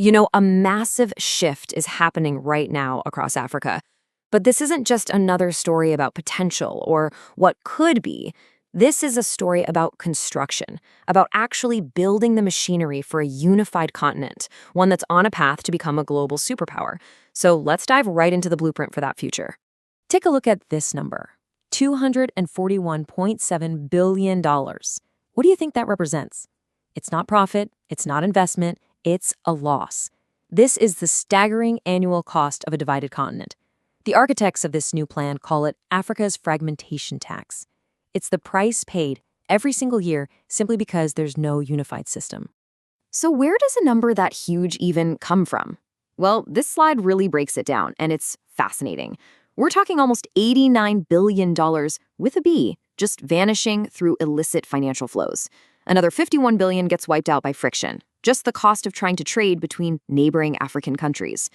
A massive shift is happening right now across Africa. But this isn't just another story about potential or what could be. This is a story about construction, about actually building the machinery for a unified continent, one that's on a path to become a global superpower. So let's dive right into the blueprint for that future. Take a look at this number, $241.7 billion. What do you think that represents? It's not profit, it's not investment, it's a loss. This is the staggering annual cost of a divided continent. The architects of this new plan call it Africa's fragmentation tax. It's the price paid every single year simply because there's no unified system. So where does a number that huge even come from? Well, this slide really breaks it down, and it's fascinating. We're talking almost $89 billion with a B, just vanishing through illicit financial flows. Another $51 billion gets wiped out by friction, just the cost of trying to trade between neighboring African countries.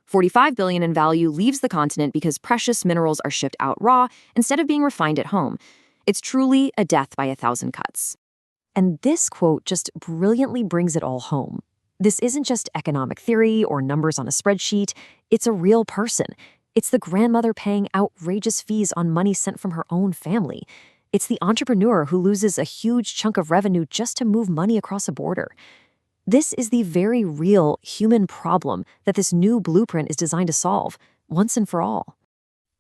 $45 billion in value leaves the continent because precious minerals are shipped out raw instead of being refined at home. It's truly a death by 1,000 cuts. And this quote just brilliantly brings it all home. This isn't just economic theory or numbers on a spreadsheet. It's a real person. It's the grandmother paying outrageous fees on money sent from her own family. It's the entrepreneur who loses a huge chunk of revenue just to move money across a border. This is the very real human problem that this new blueprint is designed to solve, once and for all.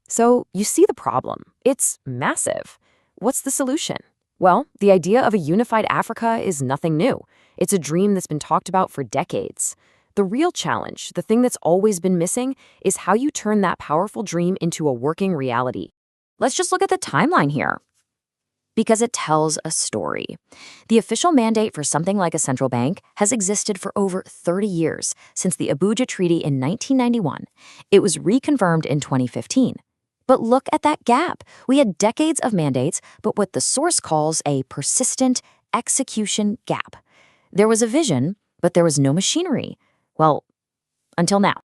So you see the problem. It's massive. What's the solution? Well, the idea of a unified Africa is nothing new. It's a dream that's been talked about for decades. The real challenge, the thing that's always been missing, is how you turn that powerful dream into a working reality. Let's just look at the timeline here, because it tells a story. The official mandate for something like a central bank has existed for over 30 years, since the Abuja Treaty in 1991. It was reconfirmed in 2015. But look at that gap. We had decades of mandates, but what the source calls a persistent execution gap. There was a vision, but there was no machinery. Well, until now.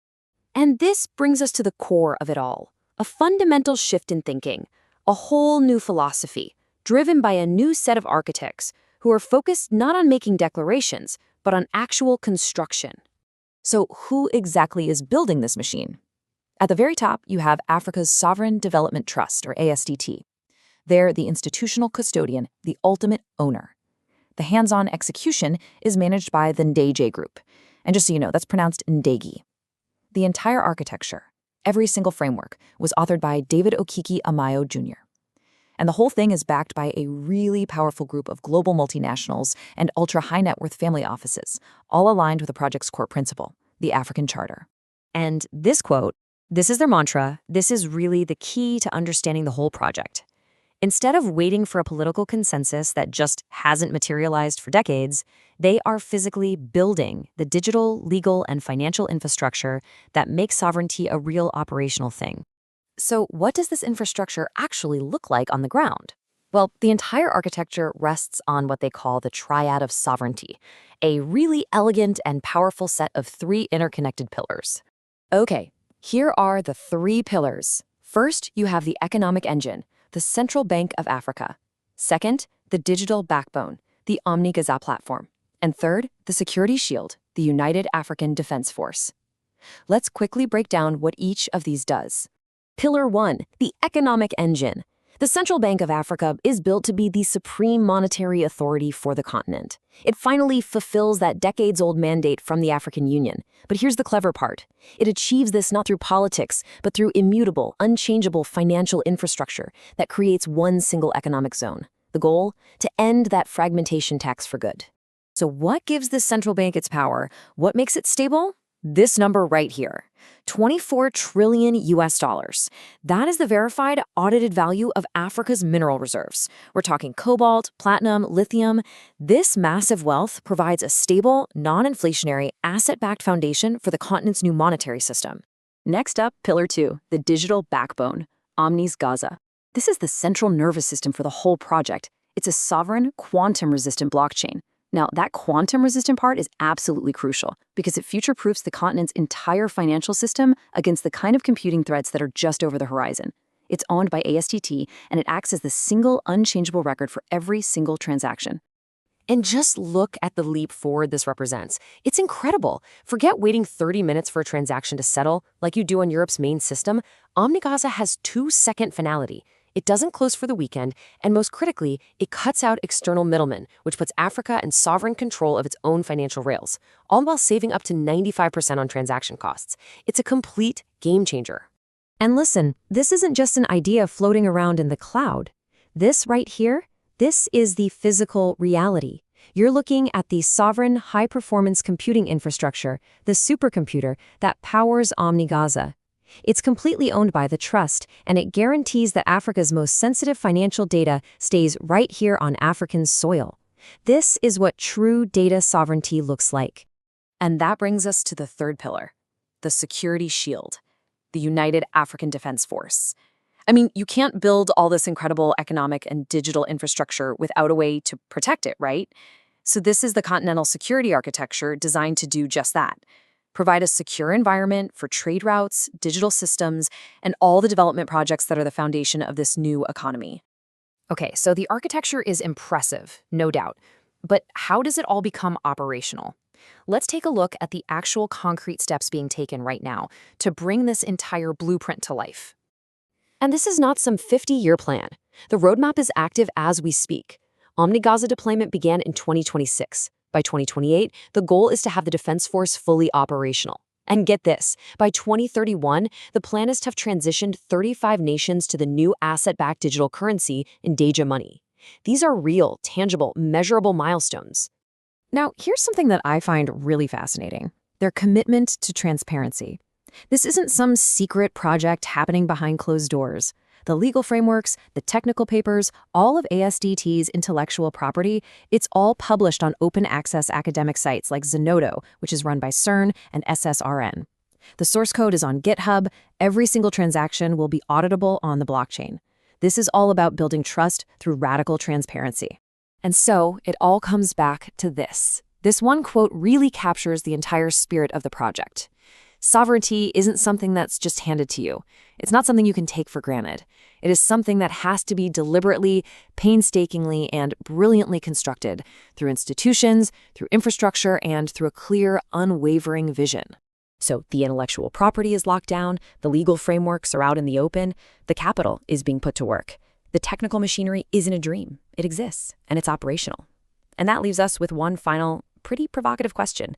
And this brings us to the core of it all, a fundamental shift in thinking, a whole new philosophy, driven by a new set of architects who are focused not on making declarations, but on actual construction. So who exactly is building this machine? At the very top, you have Africa's Sovereign Development Trust, or ASDT. They're the institutional custodian, the ultimate owner. The hands-on execution is managed by the Ndege Group. And just so you know, that's pronounced Ndege. The entire architecture, every single framework, was authored by David Okiki Amayo Jr. And the whole thing is backed by a really powerful group of global multinationals and ultra-high net worth family offices, all aligned with the project's core principle, the African Charter. And this quote, this is their mantra, this is really the key to understanding the whole project. Instead of waiting for a political consensus that just hasn't materialized for decades, they are physically building the digital, legal, and financial infrastructure that makes sovereignty a real operational thing. So what does this infrastructure actually look like on the ground? Well, the entire architecture rests on what they call the triad of sovereignty, a really elegant and powerful set of 3 interconnected pillars. Okay, here are the 3 pillars. First, you have the economic engine, the Central Bank of Africa. Second, the digital backbone, the Omni-Gaza platform. And third, the security shield, the United African Defense Force. Let's quickly break down what each of these does. Pillar 1, the economic engine. The Central Bank of Africa is built to be the supreme monetary authority for the continent. It finally fulfills that decades-old mandate from the African Union. But here's the clever part. It achieves this not through politics, but through immutable, unchangeable financial infrastructure that creates one single economic zone. The goal? To end that fragmentation tax for good. So what gives this central bank its power? What makes it stable? This number right here, 24 trillion US dollars. That is the verified, audited value of Africa's mineral reserves. We're talking cobalt, platinum, lithium. This massive wealth provides a stable, non-inflationary, asset-backed foundation for the continent's new monetary system. Next up, Pillar 2, the digital backbone, Omni-Gaza. This is the central nervous system for the whole project. It's a sovereign, quantum-resistant blockchain. Now, that quantum-resistant part is absolutely crucial because it future-proofs the continent's entire financial system against the kind of computing threats that are just over the horizon. It's owned by ASDT, and it acts as the single unchangeable record for every single transaction. And just look at the leap forward this represents. It's incredible. Forget waiting 30 minutes for a transaction to settle, like you do on Europe's main system. OmniGaza has 2-second finality. It doesn't close for the weekend, and most critically, it cuts out external middlemen, which puts Africa in sovereign control of its own financial rails, all while saving up to 95% on transaction costs. It's a complete game changer. And listen, this isn't just an idea floating around in the cloud. This right here, this is the physical reality. You're looking at the sovereign high-performance computing infrastructure, the supercomputer that powers OmniGaza. It's completely owned by the trust, and it guarantees that Africa's most sensitive financial data stays right here on African soil. This is what true data sovereignty looks like. And that brings us to the third pillar, the security shield, the United African Defense Force. I mean, you can't build all this incredible economic and digital infrastructure without a way to protect it, right? So this is the continental security architecture designed to do just that. Provide a secure environment for trade routes, digital systems, and all the development projects that are the foundation of this new economy. Okay, so the architecture is impressive, no doubt. But how does it all become operational? Let's take a look at the actual concrete steps being taken right now to bring this entire blueprint to life. And this is not some 50-year plan. The roadmap is active as we speak. OmniGaza deployment began in 2026. By 2028, the goal is to have the Defense Force fully operational. And get this, by 2031, the plan is to have transitioned 35 nations to the new asset-backed digital currency, Ndege Money. These are real, tangible, measurable milestones. Now, here's something that I find really fascinating: their commitment to transparency. This isn't some secret project happening behind closed doors. The legal frameworks, the technical papers, all of ASDT's intellectual property, it's all published on open access academic sites like Zenodo, which is run by CERN and SSRN. The source code is on GitHub. Every single transaction will be auditable on the blockchain. This is all about building trust through radical transparency. And so it all comes back to this. This one quote really captures the entire spirit of the project. Sovereignty isn't something that's just handed to you. It's not something you can take for granted. It is something that has to be deliberately, painstakingly, and brilliantly constructed through institutions, through infrastructure, and through a clear, unwavering vision. So the intellectual property is locked down, the legal frameworks are out in the open, the capital is being put to work. The technical machinery isn't a dream. It exists, and it's operational. And that leaves us with one final, pretty provocative question.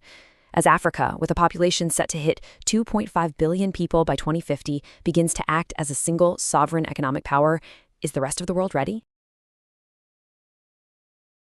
As Africa, with a population set to hit 2.5 billion people by 2050, begins to act as a single sovereign economic power, is the rest of the world ready?